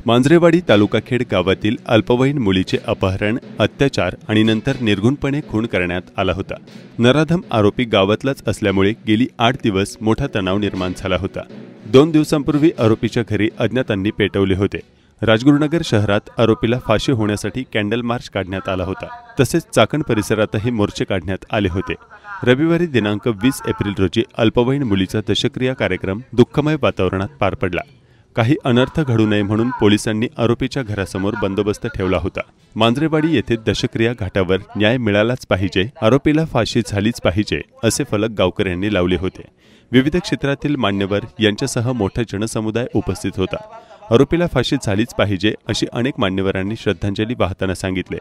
मांजरेवाडी तालुकाखेड गावातील अल्पवयीन मुलीचे अपहरण, अत्याचार आणि नंतर निर्घृणपणे खून करण्यात आला होता। नराधम आरोपी गावातलाच असल्यामुळे गेली 8 दिवस मोठा तणाव निर्माण झाला होता। 2 दिवसांपूर्वी आरोपीच्या घरी अज्ञातांनी पेटवले होते। राजगुरुनगर शहरात आरोपीला फाशी होण्यासाठी कॅन्डल मार्च काढण्यात आला होता। तसेच चाकण परिसरातही मोर्चे काढण्यात आले होते। रविवारी दिनांक 20 एप्रिल रोजी अल्पवयीन मुलीचा दशक्रिया कार्यक्रम दुःखमय वातावरणात पार पडला। काही अनर्थ घडू नये म्हणून पोलिसांनी आरोपीच्या घरासमोर बंदोबस्त ठेवला होता। मांजरेवाडी येथे दशक्रिया घाटावर न्याय मिळालाच पाहिजे, आरोपीला फाशी झालीच पाहिजे असे फलक गावकऱ्यांनी लावले होते। विविध क्षेत्रातील मान्यवर यांच्यासह मोठा जनसमुदाय उपस्थित होता। आरोपीला फाशी झालीच पाहिजे अशी अनेक मान्यवरांनी श्रद्धांजली वाहताना सांगितले।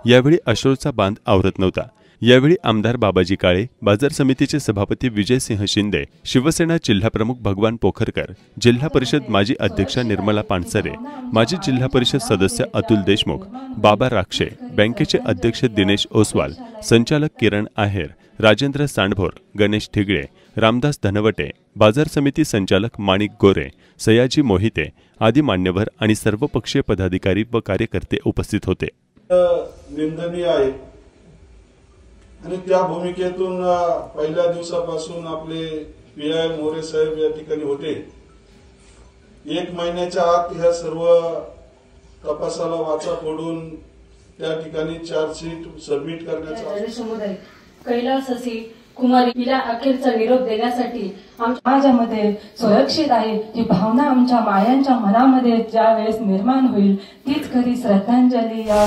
यावेळी अश्रूचा बांध आवरत नव्हता। यावेळी आमदार बाबाजी काळे, बाजार समितीचे सभापती विजयसिंह शिंदे, शिवसेना जिल्हाप्रमुख भगवान पोखरकर, जिल्हा परिषद माजी अध्यक्षा निर्मला पानसरे, माजी जिल्हा परिषद सदस्य अतुल देशमुख, बाबा राक्षे, बँकेचे अध्यक्ष दिनेश ओसवाल, संचालक किरण आहेर, राजेंद्र सांडभोर, गणेश ठिगळे, रामदास धनवटे, बाजार समिती संचालक माणिक गोरे, सयाजी मोहिते आदी मान्यवर आणि सर्वपक्षीय पदाधिकारी व कार्यकर्ते उपस्थित होते। निंदनीय आहे आणि त्या भूमिकेतून पहिल्या दिवसापासून आपले पीआय मोरे साहेब या ठिकाणी होते। 1 महिन्याच्या आत ह्या सर्व तपासाला वाचा फोडून त्या ठिकाणी चार्जशीट सबमिट करण्याचा समुदाय कैलास असी कुमारी हिला अखेरचा निरोप देण्यासाठी समाजामध्ये सुरक्षित आहे ही भावना आमच्या मायांच्या मनामध्ये ज्या वेळेस निर्माण होईल तीच खरी श्रद्धांजली या